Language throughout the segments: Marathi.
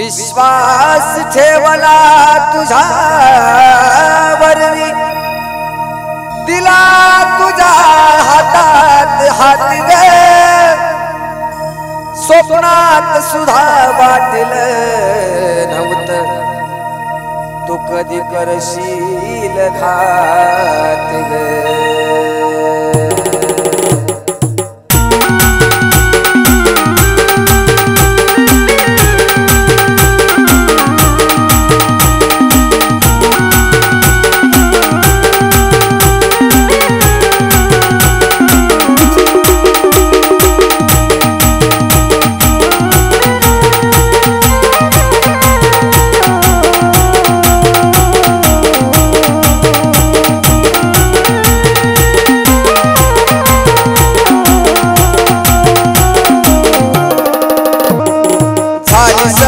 विश्वास ठेवला तुझ्यावर मी दिला तुझ्या हातात हात गे स्वप्नात सुद्धा वाटलं नव्हतं तू कधी करशील घात गे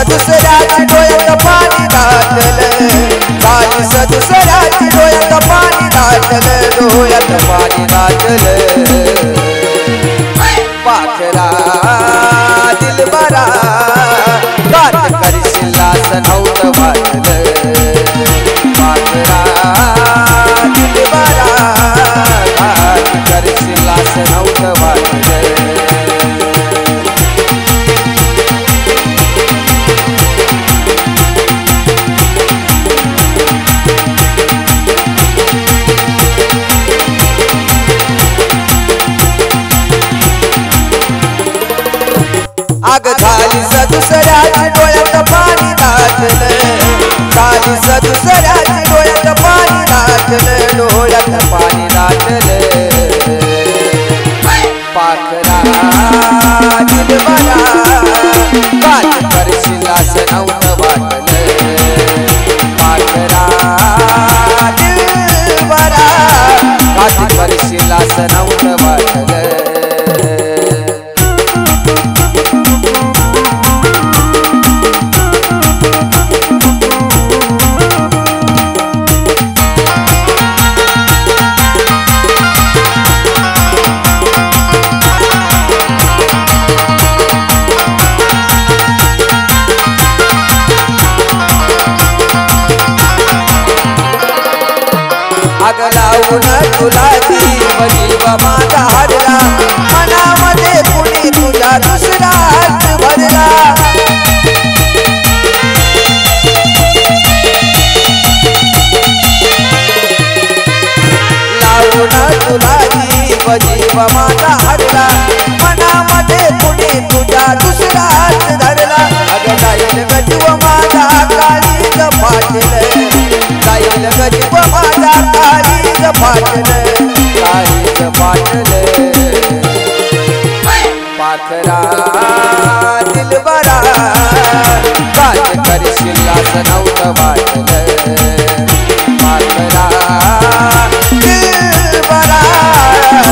दुसऱ्याची डोळ्यात पाणी दाटलं झाली दुसऱ्याची डोळ्यात पाणी दाटलं डोळ्यात पाणी दाटलं पाखरा दिलबरा गाठ करशील असं नव्हतं वाटलं पाखरा दिलबरा गाठ करशील असं नव्हतं वाटलं आग झाली दुसऱ्याची डोळ्यात पाणी दाटलं झाली दुसऱ्याची डोळ्यात पाणी दाटलं डोळ्यात पाणी दाटलं पाखरा दिलबरा गाठ करशील असं नव्हतं वाटलं पाखरा दिलबरा गाठ करशील असं नव्हतं वाटलं आग लावून तुला जीव माझा हरला मनामध्ये कुणी तुझा दुसरा अर्थ भरला लावून तुला जीव माझा हरला मनामध्ये कुणी तुझा दुसरा अर्थ धरला अग जाईल गजीव माझा काळीज फाटलं जाईल गजीव माझा काळीज फाटलं पाखरा दिलबरा गाठ करशील असं नव्हतं वाटलं पाखरा दिलबरा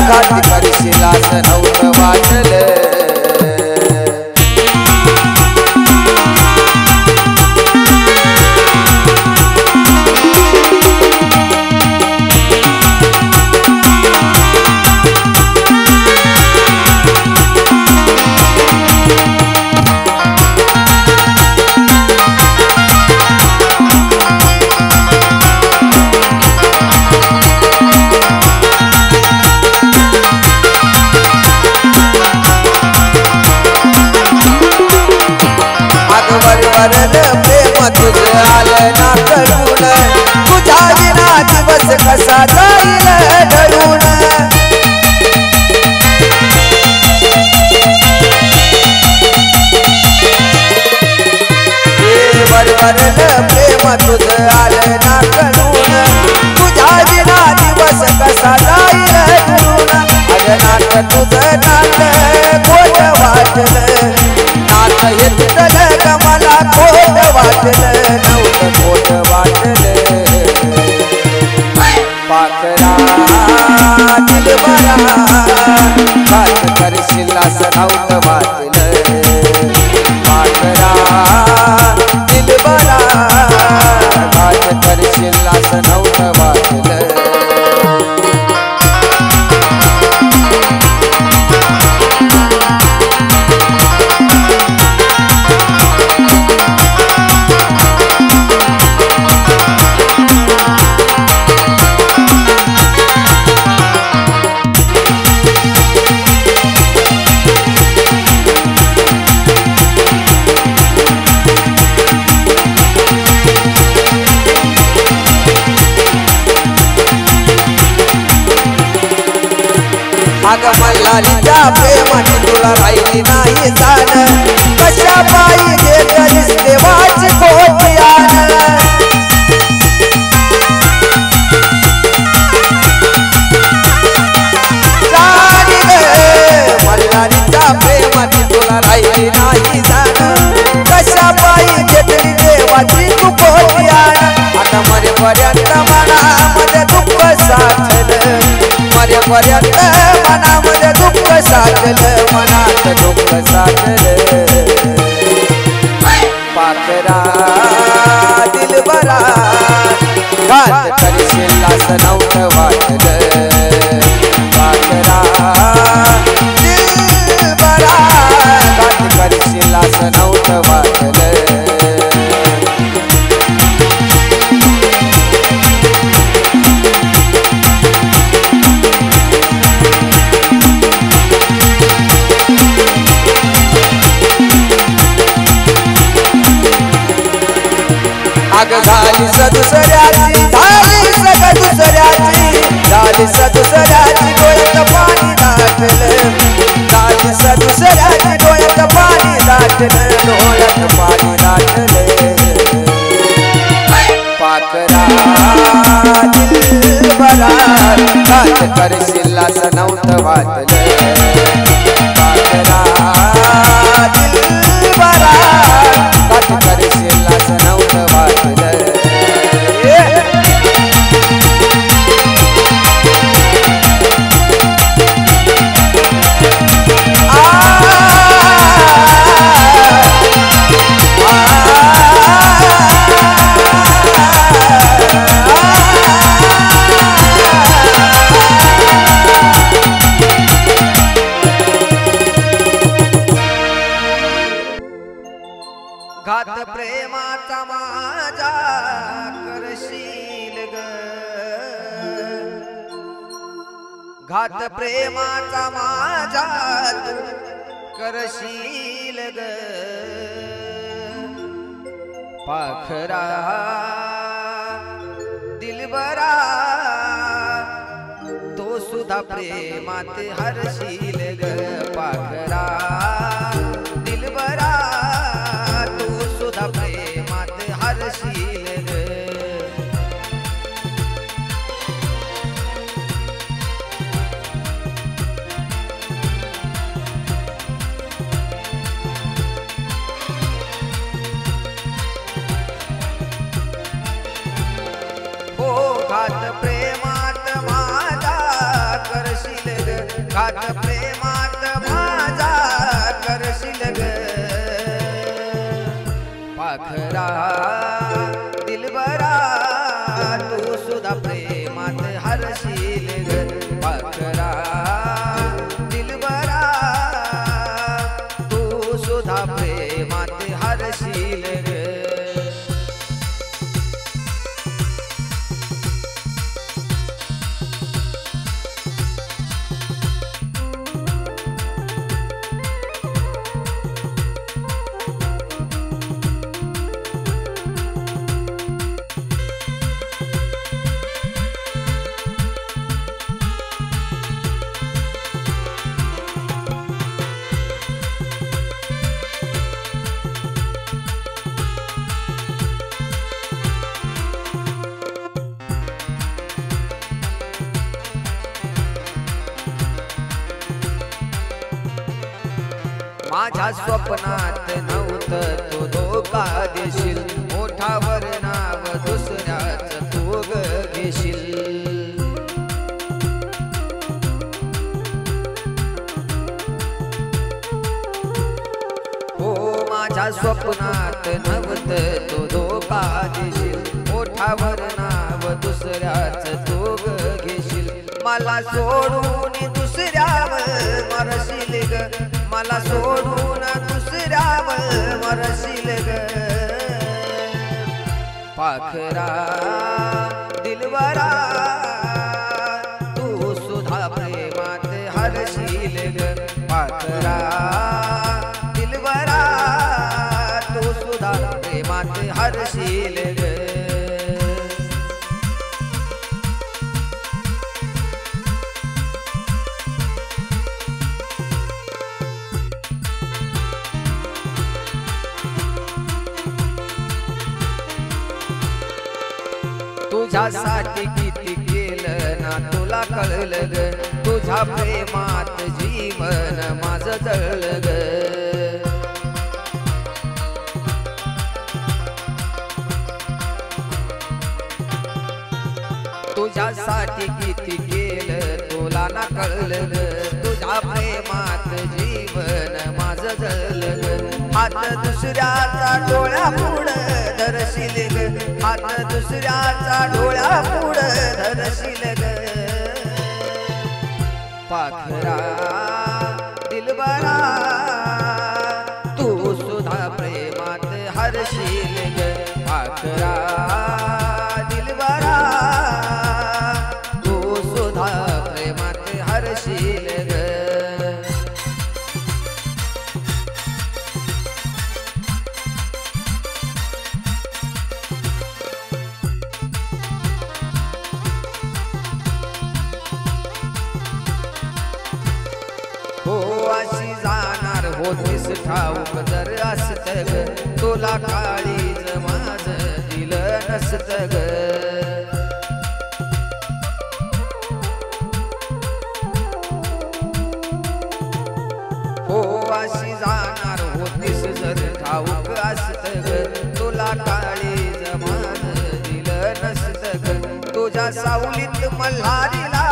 गाठ करशील असं नव्हतं वाटलं वरवरल प्रेम तुझं आलं ना कळून तुझ्या विना दिवस कसा जाईल ढळून वरवरल प्रेम तुझं आलं ना कळून तुझ्या विना दिवस कसा जाईल ढळून अग नाट तुझं नाट गोड वाटलं नाट येतलं ग मला खोट वाटलं नव्हतं खोट वाटलं पाखरा दिलबरा गाठ करशील असं नव्हतं वाटलं पाखरा दिलबरा गाठ करशील असं नव्हतं वाटलं अग मल्हारीच्या प्रेमाची तुला राहिली नाही जाण कशा पायी घेतलीस देवाची खोटी आण मल्हारीच्या प्रेमाची तुला राहिली नाही जाण कशा पायी घेतली देवाची तू खोटी आण आता मरेपर्यंत मनामध्ये दुःख साठलं मरेपर्यंत मनामध्ये दुःख साठलं मनात दुःख साठलं पाखरा दिलबरा घात करशील असं नव्हतं वाटलं पाखरा दिलबरा घात करशील असं नव्हतं वाटलं अग झाली सदुसऱ्याची झाली सग दुसऱ्याची झाली सदुसऱ्याची डोळ्यात पाणी दाटलं झाली सदुसऱ्याची डोळ्यात पाणी दाटलं डोळ्यात पाणी दाटलं पाखरा दिलबरा घात करशील असं नव्हतं वाटलं पाखरा दिलबरा घात करशील असं नव्हतं वाटलं घात प्रेमाचा माझा करशील ग घात प्रेमाचा माझा तू करशील ग पाखरा दिलबरा तो सुद्धा प्रेमात हरशील ग पाखरा दिलबरा प्रेमात हरशील ग हो घात प्रेमात माझा करशील ग घात प्रेमात माझा करशील ग पाखरा दिलबरा तू सुद्धा प्रेमात हरशील ग पाखरा दिलबरा तू सुद्धा प्रेमात हरशील ग माझ्या स्वप्नात नव्हतं तो धोका देशील मोठावर नाव दुसऱ्याच तू घेशील हो माझ्या स्वप्नात नव्हतं तो धोका देशील मोठावर नाव दुसऱ्याच तू घेशील मला सोडून दुसऱ्यावर मरशील ग मला सोडून दुसऱ्यावर मरशील ग पाखरा दिलबरा तू सुद्धा प्रेमात हरशील ग पाखरा दिलबरा तू सुद्धा प्रेमात हरशील ग तुझ्यासाठी किती केलं ना तुला कळलं ग तुझ्या प्रेमात जीवन माझं जळलं ग तुझ्यासाठी किती केलं तुला ना कळलं ग तुझ्या प्रेमात जीवन माझं जळलं ग हात दुसऱ्याचा डोळ्या पुढं धरशील ग हात दुसऱ्याचा डोळ्या पुढं धरशील ग पाखरा दिलबरा तू सुद्धा प्रेमात हरशील ग पाखरा दिलबरा तू सुद्धा प्रेमात हरशील ग हो अशी जाणार होतीस ठाऊक जर असत ग तुला काळीज माझं दिलं नसत ग हो अशी जाणार होतीस जर ठाऊक असत ग तुला काळीज माझं दिलं नसत ग तुझ्या सावलीत मल्हारीला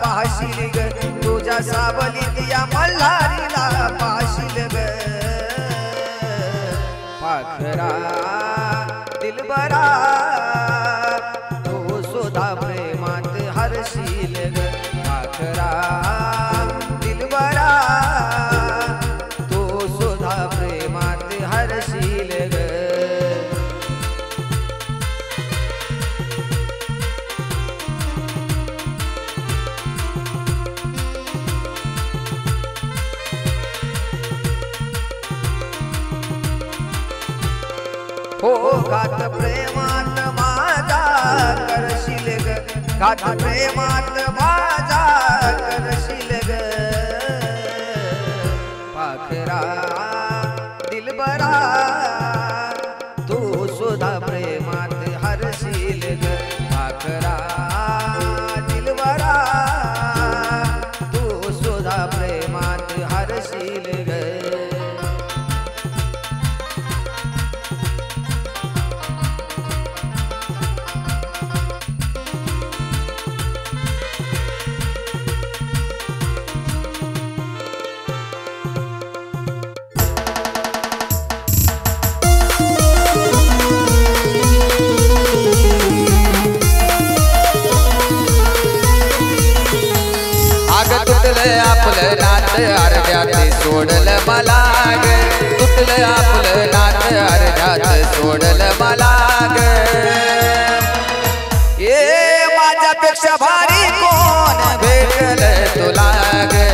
पाहशील ग तुझ्या सावलीत या मल्हारीला पाहशील ग पाखरा दिलबरा तू सुद्धा प्रेमात हरशील ग पाखरा दिलबरा तू सुद्धा प्रेमात हरशील ग हो घात प्रेमात माझा करशील ग घात प्रेमात माझा करशील ग पाखरा दिलबरा तू सुद्धा प्रेमात हरशील ग पाखरा दिलबरा तू सुद्धा प्रेमात हरशील ग तुटलं आपलं नात अर्ध्यात सोडलं मला ग तुटलं आपलं नात अर्ध्यात सोडलं मला ग ये माझ्यापेक्षा भारी कोण भेटलं तुला ग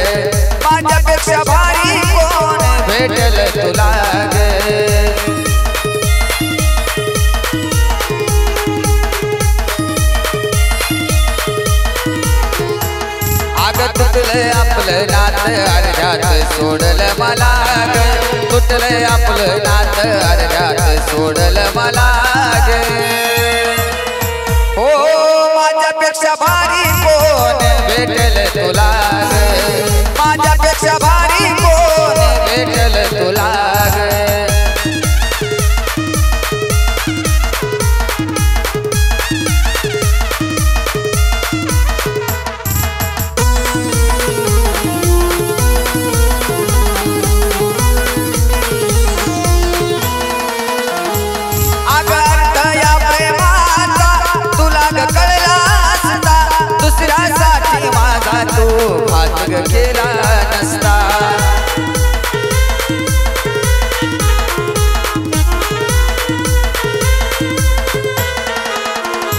माझ्यापेक्षा भारी कोण भेटलं तुला ग तुटलं आपलं नात अर्ध्यात सोडलं मला ग तुटलं आपलं नात अर्ध्यात सोडलं मला ग हो माझ्यापेक्षा भारी कोण भेटलं तुला ग माझ्यापेक्षा भारी कोण भेटलं तुला ग केला नसता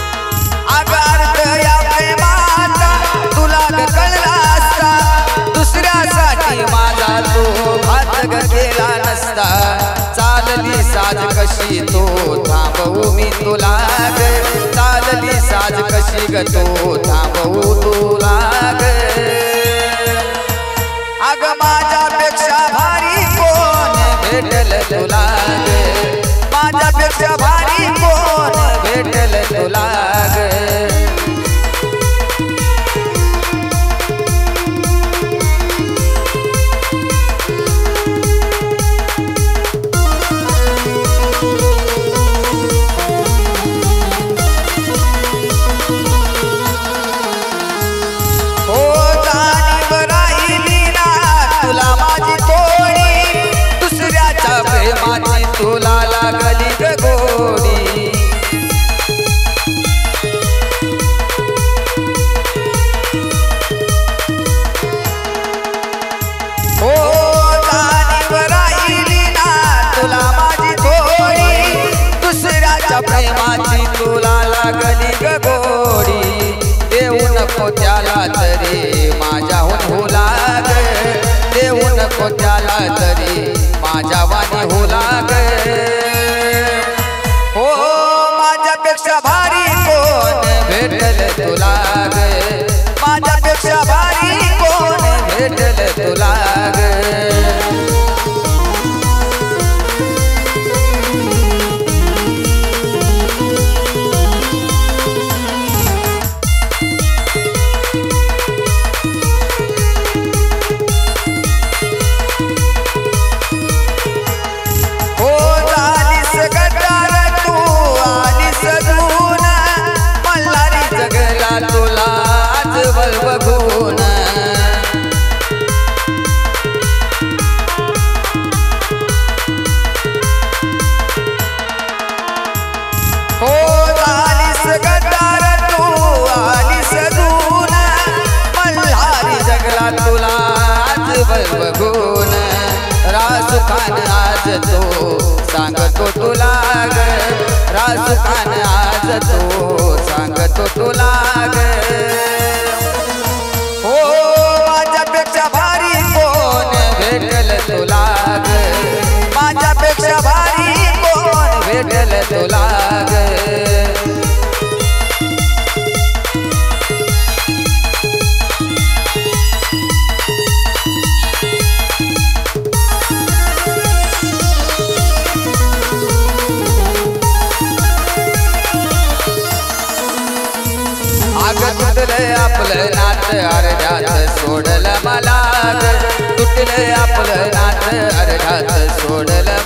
अगार्थ या प्रेमाचा तुला कळला असता दुसऱ्यासाठी माझा तो घात केला नसता चालली साज कशी तो थांबवू मी तुला ग चालली साज कशी ग तो थांबवू तुला ग अग माझ्यापेक्षा भारी कोण भेटलं तुला ग माझ्यापेक्षा भारी कोण भेटलं तुला ग लागली ग गोडी देऊ नको त्याला तरी माझ्याहून हो लाग देऊ नको त्याला तरी माझ्या वाणी हो लाग हो माझ्यापेक्षा भारी कोण भेटल तुला ग माझ्यापेक्षा भारी कोण भेटल तुला ग बघून रासुखान आज तो सांगतो तुला ग रासुखान आज तो सांगतो तुला ग हो माझ्यापेक्षा भारी कोण भेटल तुला ग माझ्यापेक्षा भारी कोण भेटल तुला ग तुटलं आपलं नात अर्ध्यात सोडलं मला तुटलं आपलं नात अर्ध्यात सोडलं